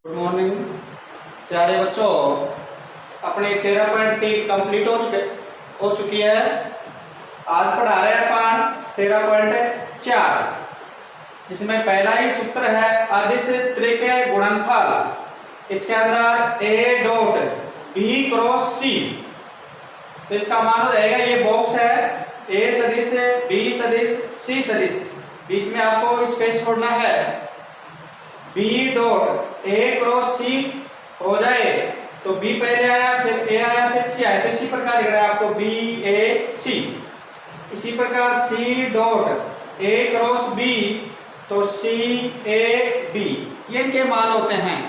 Good morning प्यारे बच्चों, अपने 13.3 कंप्लीट हो चुकी है। आज पढ़ा रहे हैं अपन 13.4, जिसमें पहला ही सूत्र है अदिश त्रिक गुणनफल। इसके अंदर ए डॉट बी क्रॉस सी, तो इसका मान रहेगा, ये बॉक्स है, ए सदिश बी सदिश सी सदिश, बीच में आपको स्पेस छोड़ना है। बी डॉट ए क्रॉस सी हो जाए तो बी पहले आया, फिर ए आया, फिर सी आया, तो इसी प्रकार लिखना है आपको बी ए सी। इसी प्रकार C dot A cross B तो सी ए बी, ये इनके मान होते हैं।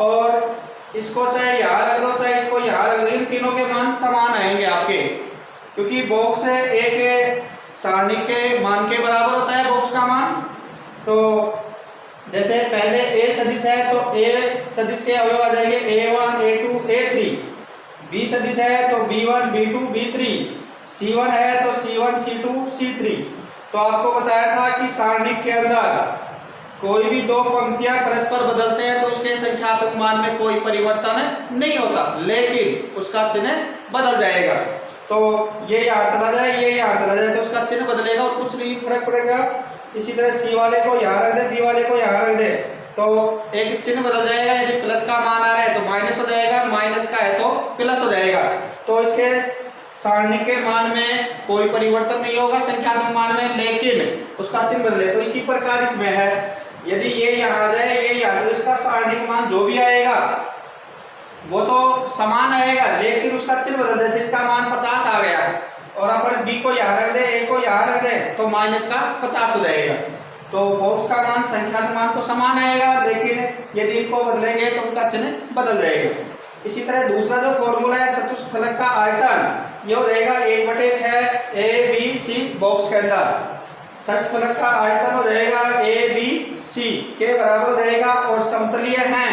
और इसको चाहे यहाँ रख दो चाहे इसको यहाँ रख दो, इन तीनों के मान समान आएंगे आपके, क्योंकि बॉक्स ए के सारणी के मान के बराबर होता है बॉक्स का मान। तो जैसे पहले ए सदिश है तो ए सदिश के अवयव आ जाएंगे a1 a2 a3, बी सदिश है तो b1 b2 b3, c1 है तो c1 c2 c3। तो आपको बताया था कि सारणी के अंदर कोई भी दो पंक्तियां परस्पर बदलते हैं तो उसके संख्यात्मक मान में कोई परिवर्तन नहीं होता, लेकिन उसका चिन्ह बदल जाएगा। तो ये यहाँ चला जाए, ये यहाँ चला जाए, तो उसका चिन्ह बदलेगा और कुछ नहीं फर्क पड़ेगा। इसी तरह सी वाले को यहाँ रख दे, बी वाले को यहाँ रख दे, तो एक चिन्ह बदल जाएगा। यदि प्लस का मान आ रहा है तो माइनस हो जाएगा, माइनस का है तो प्लस हो जाएगा। तो इसके सारणी के मान में कोई परिवर्तन नहीं होगा संख्यात्मक मान में, लेकिन उसका चिन्ह बदले। तो इसी प्रकार इसमें है, यदि ये यहाँ आ जाए ये यहाँ, तो इसका सारणिक मान जो भी आएगा वो तो समान आएगा, लेकिन उसका चिन्ह बदल, जैसे इसका मान 50 आ गया और अपन बी को यहाँ रख दे, ए को यहाँ रख दे, तो माइनस का 50 हो जाएगा। तो बॉक्स का मान संख्यात्मक मान तो समान आएगा, लेकिन यदि इनको बदलेंगे तो उनका चिन्ह बदल जाएगा। इसी तरह दूसरा जो फॉर्मूला है चतुष्फलक का आयतन, ये हो जाएगा 1/6 ए बी सी बॉक्स के अंदर। षटफलक का आयतन हो जाएगा ए बी सी के बराबर हो जाएगा, और समतलीय हैं,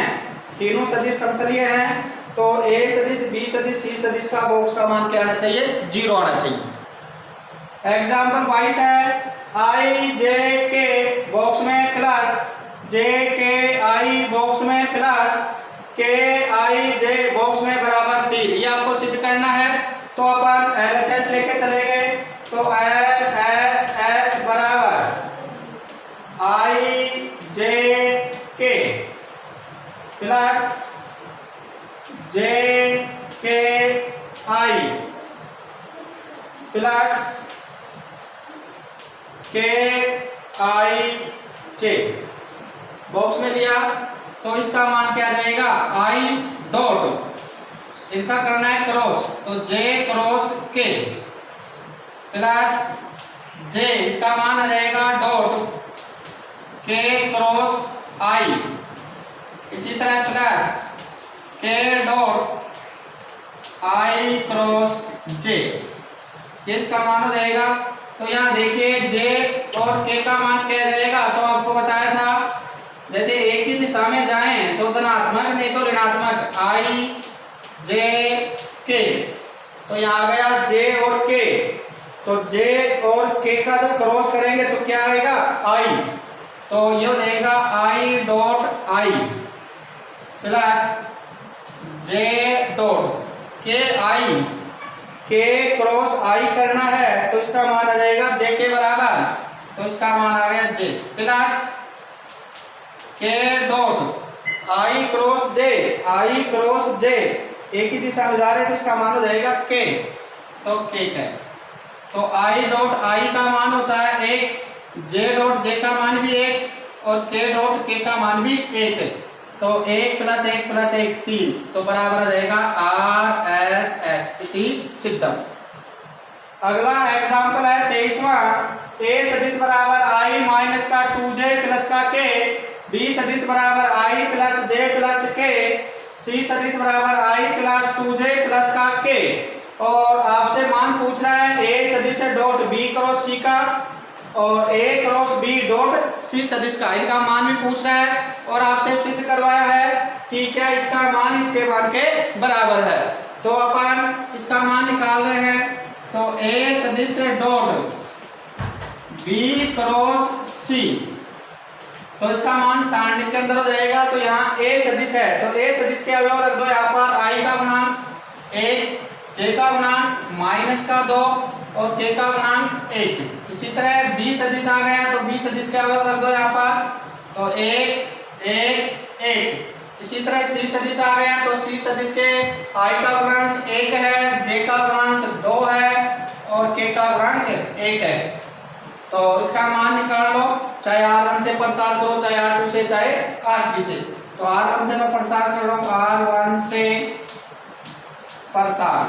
तीनों सदिश समतलीय हैं, तो ए सदिश बी सदिश सी सदिश का बॉक्स का मान क्या आना चाहिए, 0 आना चाहिए। एग्जाम्पल 22 है, आई जे के बॉक्स में प्लस, जे के आई बॉक्स में प्लस, के आई जे बॉक्स में बराबर 3, ये आपको सिद्ध करना है। तो अपन LHS लेके चलेंगे, तो LHS बराबर आई जे के प्लस जे के आई प्लस के आई जे बॉक्स में लिया, तो इसका मान क्या रहेगा, आई डॉट, इनका करना है क्रॉस, तो जे क्रॉस के प्लस जे, इसका मान आ जाएगा डॉट के क्रॉस आई, इसी तरह plus k dot i cross जे, ये इसका मान हो जाएगा। तो यहाँ देखिए जे और के का मान क्या रहेगा, तो आपको बताया था जैसे एक ही दिशा में जाएं तो धनात्मक नहीं तो ऋणात्मक, आई जे के, तो यहाँ आ गया जे और के, तो जे और के का जब क्रॉस करेंगे तो क्या आएगा, आई, तो ये हो जाएगा I dot I plus J dot के आई, के क्रॉस आई करना है तो इसका मान आ जाएगा जे के बराबर, तो इसका मान आ गया j, plus k dot i cross j, i cross j, एक ही दिशा में जा रहे हैं तो इसका मान हो जाएगा के, तो के का, तो आई डॉट आई का मान होता है 1, जे डॉट जे का मान भी 1 और के डॉट के का मान भी 1, तो 1 + 1 + 1 3, तो बराबर आ जाएगा RHS इति सिद्धम। अगला एग्जांपल है 23वां, ए सदिश बराबर आई माइनस का 2j प्लस का k, बी सदिश बराबर आई प्लस जे प्लस के, सी सदिश बराबर आई प्लस 2j प्लस का k, और आपसे मान पूछ रहा है ए सदिश डॉट बी क्रॉस सी का और ए क्रॉस बी डॉट सी सदिश का, इनका मान भी पूछ रहा है और आपसे सिद्ध करवाया है कि क्या इसका मान इसके मान के बराबर है। तो अपन इसका मान निकाल रहे हैं, तो ए सदिश डॉट बी क्रॉस सी, तो इसका मान सारणी के अंदर हो जाएगा। तो यहाँ ए सदिश है, तो ए सदिश के अवयव रख दो यहाँ पर, आई का गुणांक 1, जे का गुणांक -2 और के का गुणांक 1। इसी तरह बी सदिश आ गया, तो बी सदिश के अवयव रख दो यहाँ पर, तो 1 1 1। इसी तरह सी सदिश आ गया, तो सी सदिश के आई का गुणांक 1 है, जे का गुणांक 2 है और के का गुणांक 1 है। तो इसका मान निकाल लो, चाहे R1 से प्रसार करो, चाहे R2 से, चाहे R3 से। तो R1 से मैं प्रसार कर रहा हूँ, R1 से प्रसार,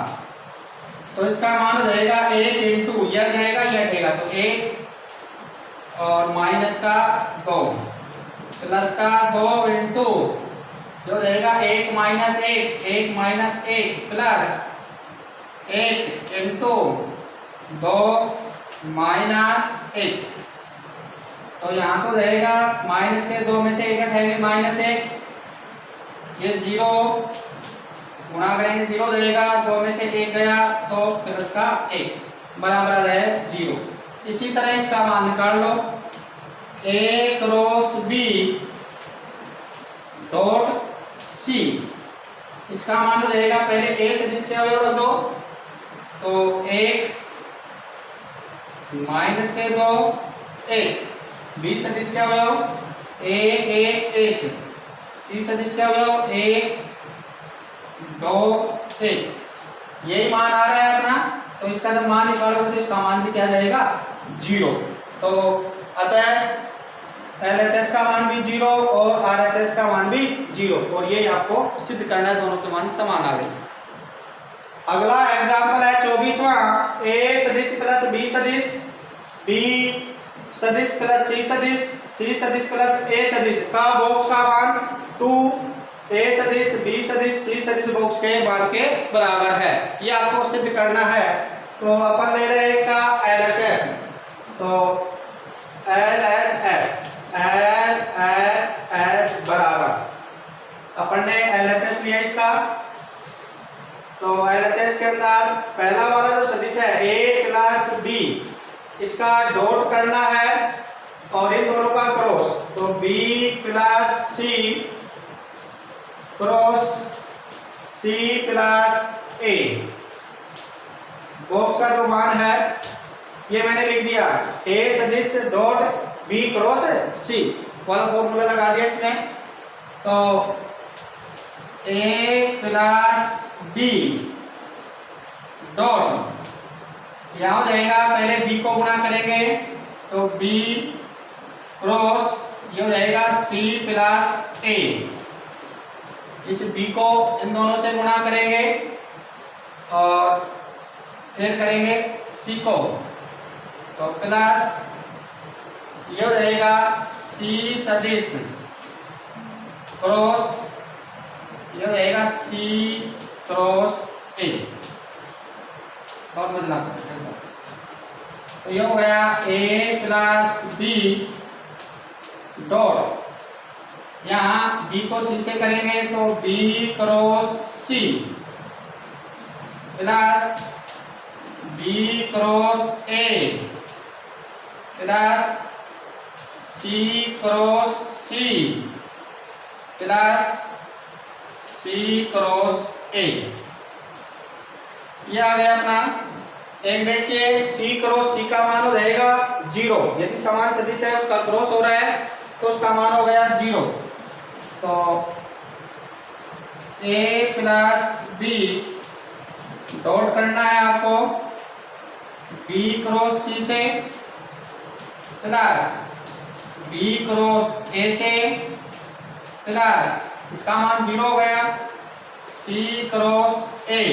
तो इसका मान रहेगा 1 इंटू यह रहेगा, यह रहेगा, तो 1 और -2 प्लस का 2 इंटू जो रहेगा 1 -1 प्लस 1 इंटू 2 -1। तो यहाँ तो रहेगा माइनस के 2 में से 1 हटेगा -1, ये 0 गुणा करेंगे 0 रहेगा, 2 में से 1 गया तो प्लस का 1 बराबर है 0। इसी तरह इसका मान निकाल लो, ए क्रॉस बी डॉट सी, इसका मान रहेगा, पहले ए सदिश के अवयव रख दो, तो 1 -2 1, बी सदिश के अवयव 1 1 1, सी सदिश के अवयव 1 2 1, यही मान आ रहा है अपना। तो इसका जब मान निकालोगे तो इसका मान भी क्या रहेगा 0। तो अतः LHS का मान भी 0 और RHS का मान भी 0, और ये आपको सिद्ध करना है, दोनों के मान समान आ गए। अगला एग्जाम्पल है 24वां, ए सदिश प्लस बी सदिश, बी सदिश प्लस सी सदिश, सी सदिश प्लस ए सदिश का बॉक्स का मान 2, ए सदिश बी सदिश सी सदिश बॉक्स के मान के बराबर है, ये आपको सिद्ध करना है। तो अपन ले रहे हैं इसका LHS, तो LHS बराबर अपन ने LHS लिया इसका, तो LHS के अंदर पहला वाला जो सदिश है a प्लस बी, इसका डॉट करना है और इन दोनों का क्रॉस, तो b plus C cross c plus a, box का जो मान है ये मैंने लिख दिया, a सदिश डॉट b क्रॉस c वाला फॉर्मूला लगा दिया इसमें। तो a प्लस b डॉट यहाँ हो जाएगा, पहले b को गुणा करेंगे तो b क्रॉस ये हो जाएगा c प्लस a, इस b को इन दोनों से गुणा करेंगे और फिर करेंगे c को, तो प्लस ये हो जाएगा c सदिश क्रॉस ये हो जाएगा c क्रॉस a, और बदला तो ये हो गया a प्लस b डॉट, यहाँ b को c से करेंगे तो b cross c plus b cross a plus c cross c plus c cross a, ये आ गया अपना। एक देखिए c क्रॉस c का मान हो रहेगा 0, यदि समान सदिश है उसका क्रॉस हो रहा है तो उसका मान हो गया 0। तो a प्लस b डॉट करना है आपको b क्रॉस c से प्लस b क्रॉस a से प्लस इसका मान 0 हो गया c क्रॉस a।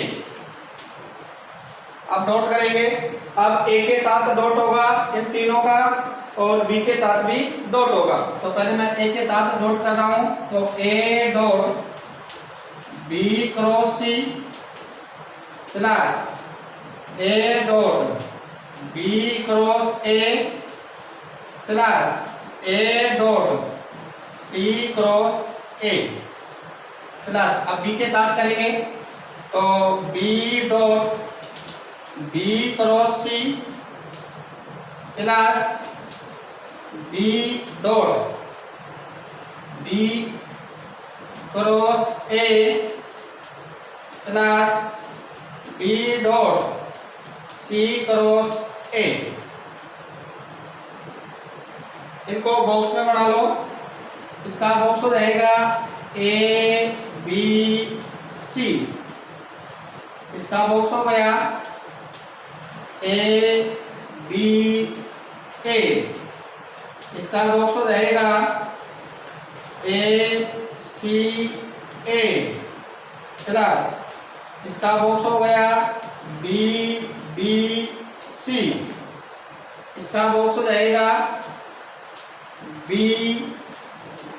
अब डॉट करेंगे, अब a के साथ डॉट होगा इन तीनों का और b के साथ भी डॉट होगा। तो पहले मैं a के साथ डॉट कर रहा हूं, तो a dot b cross c plus a dot b cross a plus a dot c cross a plus, अब b के साथ करेंगे तो B dot B cross C plus B dot B cross A plus B dot C cross A. इनको box में बना लो। इसका box रहेगा ए बी सी, इसका बॉक्स हो गया ए बी ए, इसका बॉक्स रहेगा ए सी ए प्लस इसका बॉक्स हो गया बी बी सी, इसका बॉक्स रहेगा बी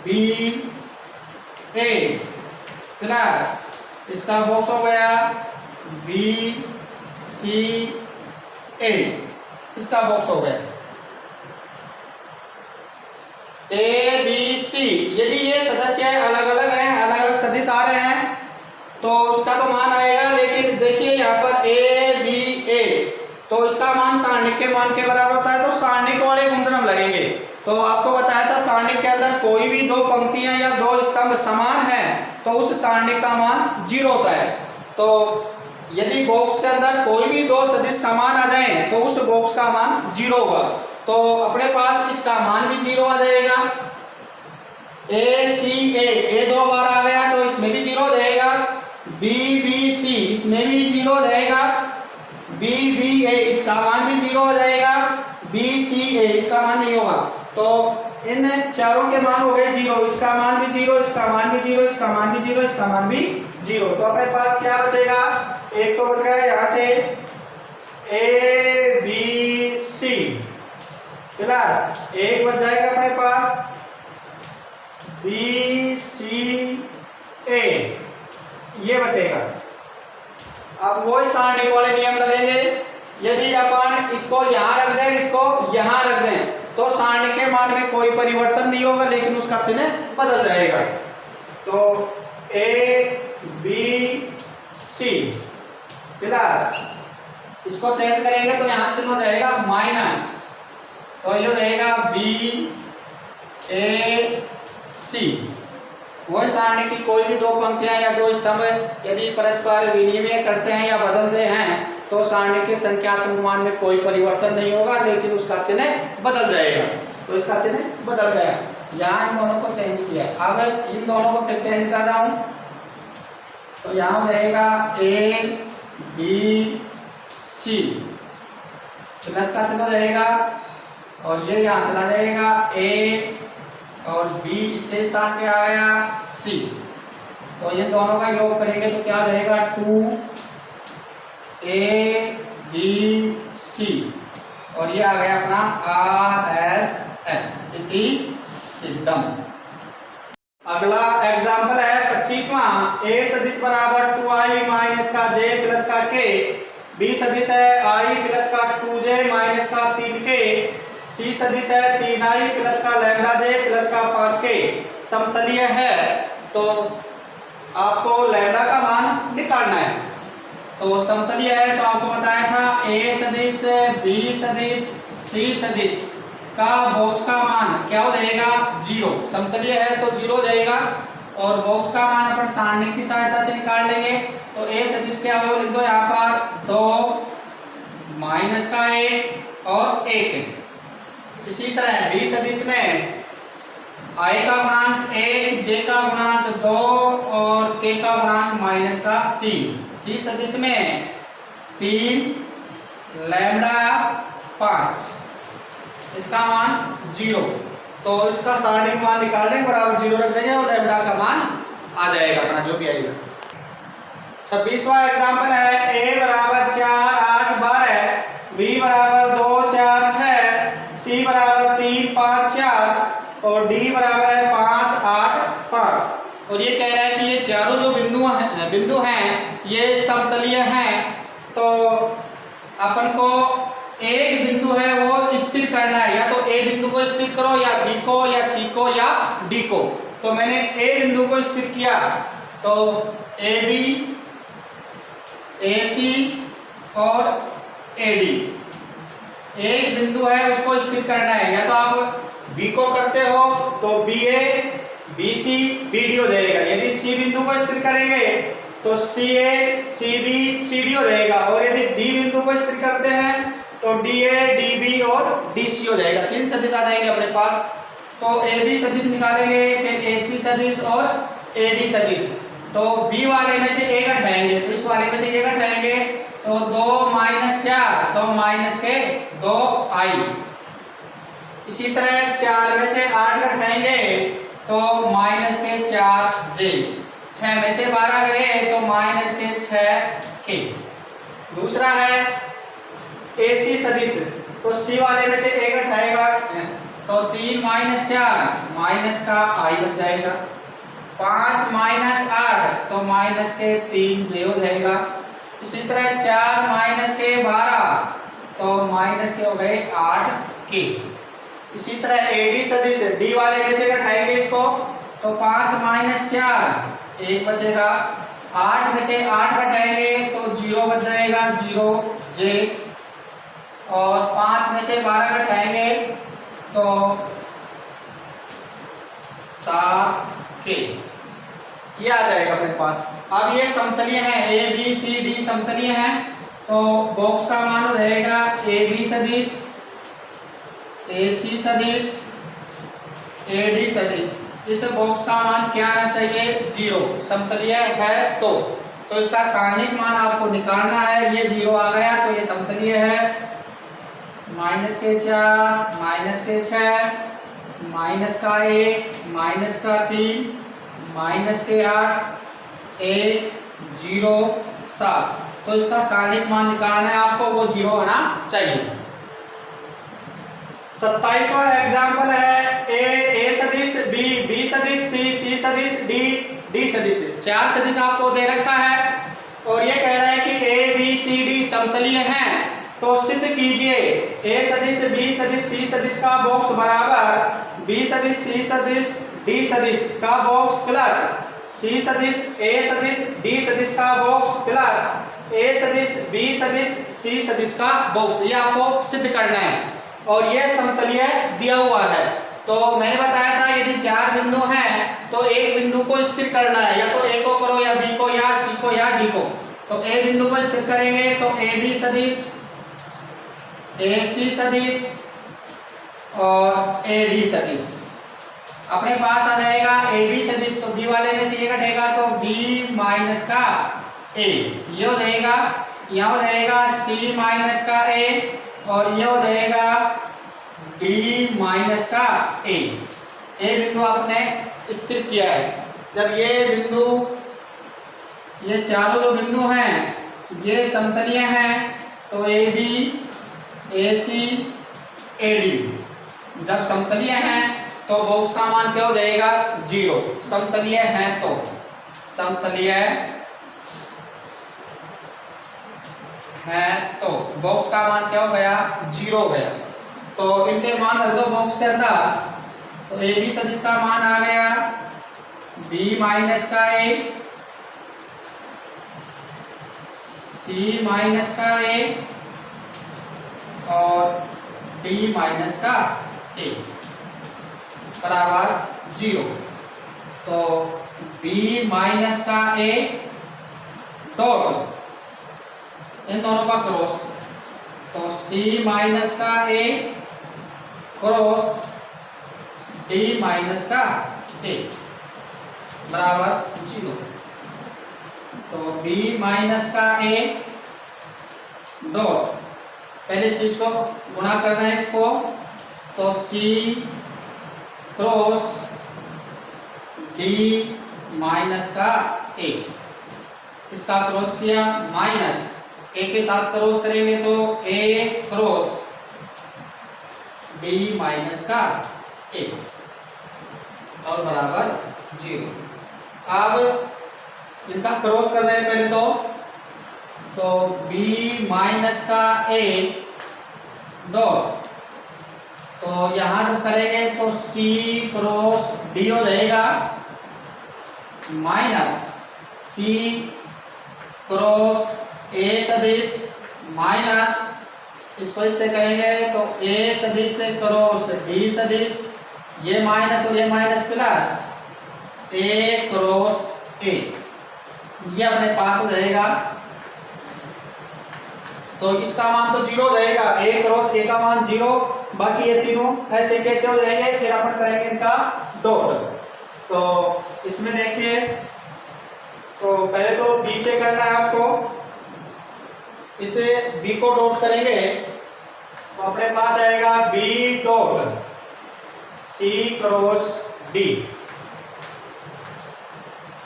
बी ए प्लस इसका बॉक्स हो गया बी सी ए, इसका बॉक्स हो गया ए बी सी। यदि ये सदस्य अलग अलग हैं, अलग अलग सदिश आ रहे हैं तो उसका तो मान आएगा, लेकिन देखिए यहाँ पर ए बी ए तो इसका मान सारणिक के मान के बराबर होता है, तो सारणिक वाले गुणधर्म लगेंगे। तो आपको बताया था सारणिक के अंदर कोई भी दो पंक्तियां या दो स्तंभ समान है तो उस सारणिक का मान 0 होता है। तो यदि बॉक्स के अंदर कोई भी दो सदिश समान आ जाए तो उस बॉक्स का मान 0 होगा। तो अपने पास इसका मान भी 0 आ जाएगा। ए सी ए 2 बार आ गया तो इसमें भी 0 रहेगा। बी बी सी इसमें भी 0 रहेगा। बी बी ए इसका मान भी 0 हो जाएगा। बी सी ए इसका मान नहीं होगा। तो इन चारों के मान हो गए 0, इसका मान भी 0, इसका मान भी 0, इसका मान भी 0, इसका मान भी 0। तो अपने पास क्या बचेगा, एक तो बच गया यहाँ से ए बी सी प्लस एक बच जाएगा अपने पास बी सी ए, ये बचेगा। अब वो सारणिक वाले नियम लगेंगे। यदि अपन इसको यहाँ रख दें, इसको यहाँ रख दें तो सारणिक के मान में कोई परिवर्तन नहीं होगा, लेकिन उसका चिन्ह बदल जाएगा। तो ए बी सी प्लस इसको चेंज करेंगे तो यहाँ चिन्ह हो जाएगा माइनस, तो ये रहेगा बी ए सी। वह सारणी की कोई भी दो पंक्तियां या दो स्तंभ यदि परस्पर विनिमय करते हैं या बदलते हैं तो सारणी के संख्यात्मक मान में कोई परिवर्तन नहीं होगा, लेकिन उसका चिन्ह बदल जाएगा। तो इसका चिन्ह बदल गया। यहाँ इन दोनों को चेंज किया। अब इन दोनों को फिर चेंज कर रहा हूं तो यहाँ रहेगा ए बी सी प्लस का चिन्ह रहेगा और ये यहाँ चला जाएगा ए और बी इसके स्थान पे आ गया सी। तो इन दोनों का योग करेंगे तो क्या रहेगा 2 ए बी सी और ये आ गया अपना आर एच एस इति सिद्धम। अगला एग्जाम्पल है 25वां। ए सदिश बराबर 2i माइनस का j प्लस का k, बी सदिश है i प्लस का 2j माइनस का 3k, सी सदिश है 3i प्लस का लैम्डा j प्लस का 5k समतलीय है। तो आपको लैम्डा का मान निकालना है। तो समतलीय है तो आपको बताया था ए सदिश बी सदिश सी सदिश का बॉक्स का मान क्या हो जाएगा 0। समतलीय है तो 0 हो जाएगा और बॉक्स का मान अपन सारणी की सहायता से निकाल लेंगे। तो ए सदिश के अवयव लिख दो यहाँ पर 2 माइनस का 1 और 1। इसी तरह बी सदिश में i का गुणांक 1, j का गुणांक 2 और k का गुणांक माइनस का 3। सी सदिश में 3 लैम्डा 5 इसका मान 0। तो इसका सारणिक मान निकालने के बराबर 0 रख देंगे और लैम्डा का मान आ जाएगा अपना जो भी आएगा। 26वां एग्जाम्पल है a बराबर 4 8 12, b बराबर 2 4 6, c बराबर 3 5 4 और d बराबर है 5 8 5। और ये कह रहा है कि ये चारों जो बिंदु हैं ये समतलीय हैं। तो अपन को एक बिंदु है वो स्थिर करना है, या तो ए बिंदु को स्थिर करो या बी को या सी को या डी को। तो मैंने ए बिंदु को स्थिर किया तो ए बी AC और AD, एक बिंदु है उसको स्थिर करना है। या तो आप B को करते हो तो BA BC BD हो जाएगा, यदि C बिंदु को स्थिर करेंगे तो CA CB CD हो जाएगा, और यदि D बिंदु को स्थिर करते हैं तो DA DB और DC हो जाएगा। तीन सदिश आ जाएंगे अपने पास। तो AB सदिश निकालेंगे, फिर AC सदिश और AD सदिश। तो B वाले में से एक हटाएंगे, तो इस वाले में से एक हटाएंगे तो 2 - 4 तो माइनस के 2 आई। इसी तरह 4 में से 8 घटाएंगे तो माइनस के 4 जे। 6 में से 12 गए तो माइनस के 6 के। दूसरा है AC सदिश, तो C वाले में से एक घटाएगा तो 3 - 4 माइनस का आई बच जाएगा। 5 - 8 तो माइनस के 3 जे हो जाएगा। इसी तरह 4 - के 12 तो माइनस के हो गए 8 के। इसी तरह AD सदिश, D वाले में से घटाएंगे इसको तो 5 - 4 1 बचेगा। 8 में से 8 घटाएंगे तो 0 बच जाएगा, 0 जे। और 5 में से 12 घटाएंगे तो 7 के, ये आ जाएगा अपने पास। अब ये समतलीय है, ABCD समतलीय है, तो बॉक्स का मान हो जाएगा AB सदिश AC सदिश AD सदिश। इस बॉक्स का मान क्या आना चाहिए? 0। समतलीय है तो इसका सारणिक मान आपको निकालना है। ये 0 आ गया तो ये समतलीय है। माइनस के 4 माइनस के 6 माइनस का 1 माइनस का 3 माइनस के 8 1 0 7। तो इसका सारणिक मान निकालना है आपको, वो 0 आना चाहिए। 27वां एग्जाम्पल है ए सदिश बी सदिश सी सदिश डी सदिश। 4 सदिश आपको दे रखा है और ये कह रहा है कि ABCD समतलीय हैं। तो सिद्ध कीजिए A सदिश B सदिश C सदिश का बॉक्स बराबर B सदिश C सदिश D सदिश का बॉक्स प्लस C सदिश A सदिश D सदिश का बॉक्स प्लस A सदिश B सदिश C सदिश का बॉक्स। ये आपको सिद्ध करना है और ये समतलीय दिया हुआ है। तो मैंने बताया था यदि 4 बिंदु हैं तो एक बिंदु को स्थिर करना है, या तो A को करो या B को या C को या D को। तो A बिंदु को स्थिर करेंगे तो AB सदिश AC सदिश और AD सदिश अपने पास आ जाएगा। AB सदिश तो B वाले में से ये घटेगा तो B माइनस का A, ये हो जाएगा। यहाँ हो जाएगा C माइनस का A और ये हो जाएगा D माइनस का A। A बिंदु आपने स्थिर किया है। जब ये बिंदु, ये चारों जो बिंदु हैं ये समतलीय हैं तो AB AC AD जब समतलीय हैं तो बॉक्स का मान क्या हो जाएगा? 0। समतलीय हैं तो समतलीय है तो बॉक्स का मान क्या हो गया? 0 हो गया। तो इनके मान रख दो बॉक्स के अंदर। तो AB सदिश का मान आ गया B माइनस का A, C माइनस का A और D माइनस का A बराबर 0। तो B माइनस का A डॉट इन दोनों का क्रॉस, तो C माइनस का A क्रॉस D माइनस का A बराबर 0। तो B माइनस का A डॉट, पहले से इसको गुणा करना है इसको, तो C क्रॉस D माइनस का A, इसका क्रॉस किया माइनस A के साथ क्रॉस करेंगे तो A क्रॉस B माइनस का A और बराबर 0। अब इनका क्रॉस करना है पहले तो B माइनस का A डॉट, तो यहां जब करेंगे तो C क्रॉस D हो जाएगा माइनस C क्रॉस ए सदिश माइनस, इसको इससे कहेंगे तो ए सदिश क्रॉस डी सदिश, ये माइनस और ये माइनस प्लस ए क्रॉस ए, ये अपने पास हो जाएगा। तो इसका मान तो 0 रहेगा, ए क्रॉस ए का मान 0, बाकी ये तीनों ऐसे कैसे हो जाएंगे, फिर अपन करेंगे इनका डॉट। तो इसमें देखिए, तो पहले तो बी से करना है आपको, इसे बी को डॉट करेंगे तो अपने पास आएगा B dot C cross D.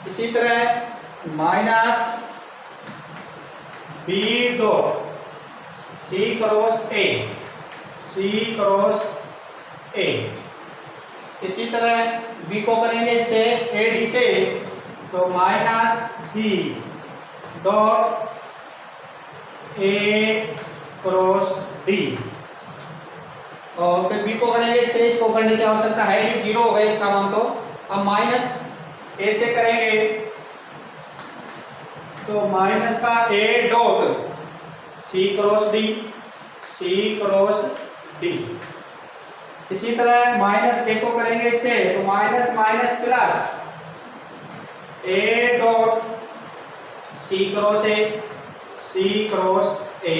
इसी तरह minus B dot C cross A, C cross A. इसी तरह बी को करेंगे इससे ए डी से, तो minus B dot A cross D. और फिर बी को करेंगे इससे, इसको करने की आवश्यकता है नहीं, 0 हो गया इसका मान। तो अब माइनस ए से करेंगे तो माइनस का A dot C cross D, C cross D. इसी तरह माइनस ए को करेंगे इससे, तो minus minus plus A dot C cross A, C cross A.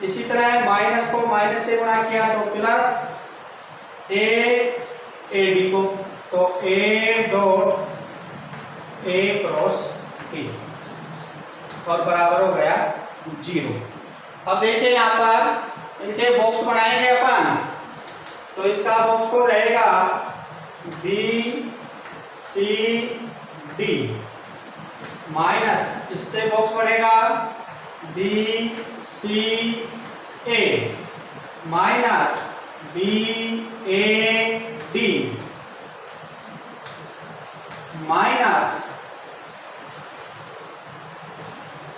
इसी तरह माइनस को माइनस से गुणा किया तो प्लस ए डी को, तो ए डॉट ए क्रॉस ए, और बराबर हो गया 0। अब देखिए यहाँ पर इनके बॉक्स बनाएंगे अपन, तो इसका बॉक्स को रहेगा बी सी डी माइनस, इससे बॉक्स बनेगा B C A minus B A D minus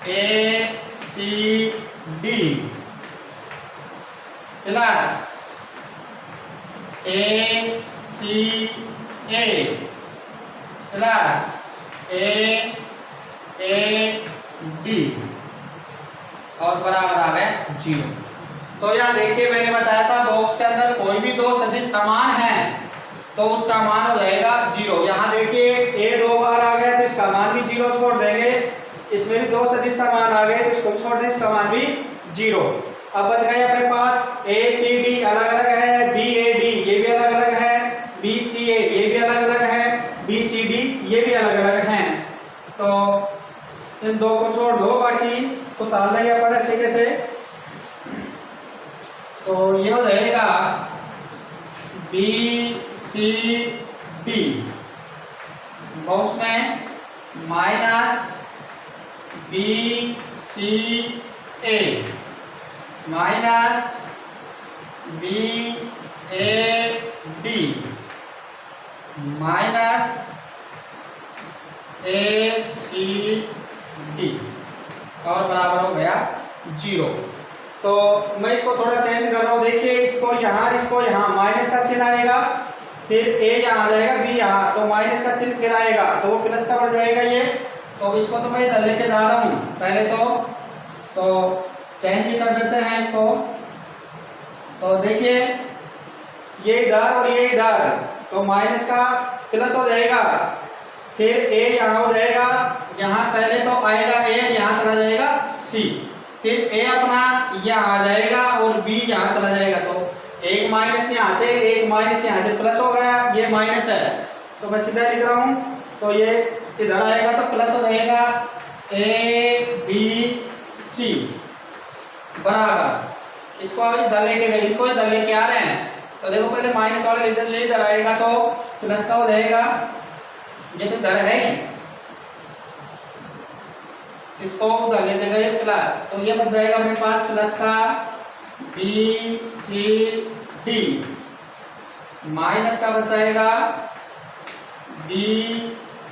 A C D plus A C A plus A D, और बराबर आ गया 0। तो यहाँ देखिए मैंने बताया था बॉक्स के अंदर कोई भी दो सदिश समान है तो उसका मान हो जाएगा 0। यहाँ देखिए ए 2 बार आ गया तो इसका मान भी 0 छोड़ देंगे, इसमें भी दो सदिश समान आ गए तो इसको छोड़ दें, इसका मान भी 0। अब बच गए अपने पास ए सी डी अलग अलग है, बी ए डी ये भी अलग अलग है, बी सी ए ये भी अलग अलग है, बी सी डी ये भी अलग अलग हैं। तो इन दो को छोड़ दो, बाकी को ताल देंगे अपन ऐसे कैसे। तो ये हो जाएगा बी सी डी, बॉक्स में minus B C A minus B A D minus A C D, और बराबर हो गया 0। तो मैं इसको थोड़ा चेंज कर रहा हूँ, देखिए इसको यहाँ माइनस का चिन्ह आएगा, फिर ए यहाँ आ जाएगा, बी यहाँ, तो माइनस का चिन्ह फिर आएगा तो वो प्लस का बढ़ जाएगा ये। तो इसको तो मैं इधर लेके जा रहा हूँ पहले तो चेंज भी कर देते हैं इसको। तो देखिए ये इधर और ये इधर, तो माइनस का प्लस हो जाएगा, फिर ए यहाँ हो जाएगा, यहाँ पहले तो आएगा ए, यहाँ चला जाएगा सी, फिर ए अपना यहाँ आ जाएगा और बी यहाँ चला जाएगा। तो एक माइनस यहाँ से, एक माइनस यहाँ से, प्लस हो गया, ये माइनस है तो मैं सीधा लिख रहा हूँ, तो ये इधर आएगा तो प्लस हो जाएगा ए बी सी बराबर। इसको इधर लेके गए, इनको इधर लेके आ रहे हैं, तो देखो पहले माइनस वाले इधर आएगा तो प्लस का हो जाएगा, ये तो इधर है, इसको उधर लेते गए प्लस, तो ये बच जाएगा मेरे पास प्लस का बी सी डी, माइनस का बच जाएगा बी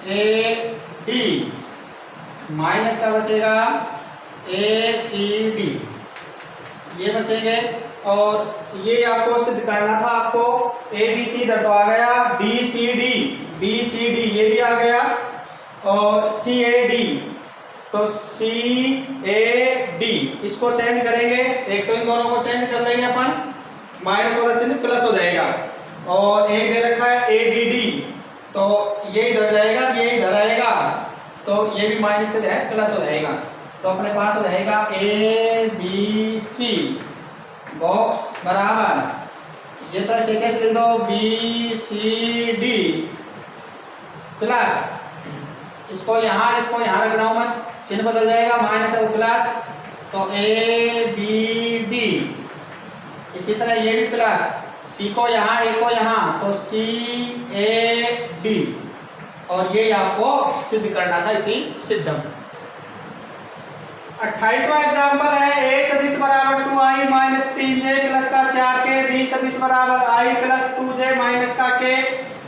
ए डी, माइनस का बचेगा ए सी डी, ये बचेंगे। और ये आपको सिद्ध करना था, आपको ए बी सी इधर तो आ गया, बी सी डी ये भी आ गया, और सी ए डी तो CAD इसको चेंज करेंगे, एक तो इन दोनों को चेंज कर लेंगे अपन, माइनस वाला चिन्ह प्लस हो जाएगा। और एक दे रखा है ABD, तो ये इधर जाएगा, ये इधर आएगा, तो ये भी माइनस के है प्लस हो जाएगा। तो अपने पास हो जाएगा ABC बॉक्स बराबर, ये तो ऐसे कैसे लिख दो, BCD प्लस, इसको यहाँ रख रहा हूं मैं, चिन्ह बदल जाएगा, माइनस है वो प्लस, तो ABD, इसी तरह ये भी प्लस, C को यहाँ, A को यहाँ, तो CAD, और ये आपको सिद्ध करना था, इति सिद्धम। 28वां एग्जाम्पल है, a सदिश बराबर 2i माइनस 3j प्लस का 4k, b सदिश बराबर i प्लस 2j माइनस का k,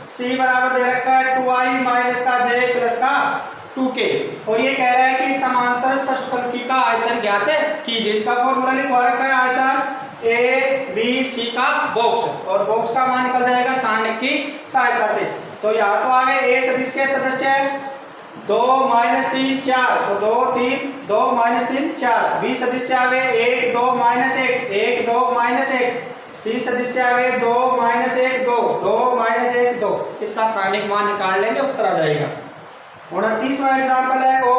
c बराबर दे रखा है 2i माइनस का j प्लस का 2k। और ये कह रहा है कि समांतर षट्फलकी का आयतन ज्ञात कीजिए। इसका फॉर्मूला लिखवा रखा है, आयतन a b c का बॉक्स, और बॉक्स का मान निकल जाएगा सारणिक की सहायता से। तो यहाँ तो आगे a सदिश के सदस्य है 2 माइनस 3 4, तो 2 3 2 माइनस 3 4, b सदिश आ गए 1 2 माइनस 1 1 2 माइनस 1, c सदिश आ गए 2 माइनस 1 2 2 माइनस 1 2। इसका सारणिक मान निकाल लेंगे, उत्तर आ जाएगा। 29वां एग्जाम्पल है, o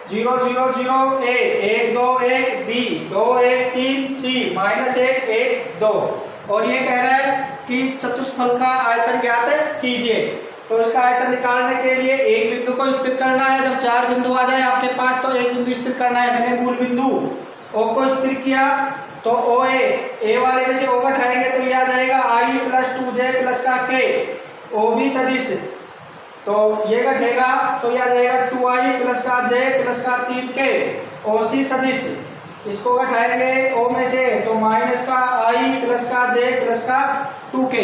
0 0 0 a 1 2 1 b 2 1 3 c minus 1 1 2। और ये कह रहा है कि चतुष्फलक का आयतन ज्ञात कीजिए। तो इसका आयतन निकालने के लिए एक बिंदु को स्थिर करना है। जब 4 बिंदु आ जाए आपके पास तो एक बिंदु स्थिर करना है। मैंने मूल बिंदु O को स्थिर किया, तो OA, A वाले में से O का उठाएंगे तो ये आ जाएगा I प्लस 2J प्लस का K। OB सदिश, तो ये घटेगा तो ये आ जाएगा 2I प्लस का J प्लस का 3K। OC सदिश, इसको घटाएंगे O में से तो माइनस का I प्लस का J प्लस का 2K।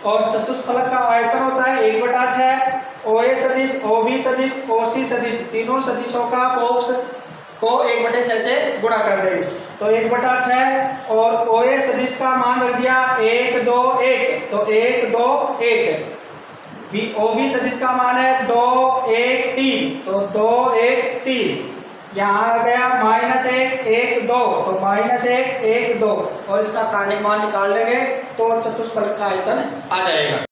और चतुष्फलक का आयतन होता है 1/6। OA सदिश, OB सदिश, OC सदिश, तीनों सदिशों का बॉक्स को 1/6 से गुणा कर देंगे तो 1/6। और OA सदिश का मान रख दिया 1 2 1, तो 1 2 1। OB सदिश का मान है 2 1 3, तो 2 1 3। यहाँ आ गया -1 1 2, तो -1 1 2। और इसका सारणिक मान निकाल लेंगे तो चतुष्फलक का आयतन आ जाएगा।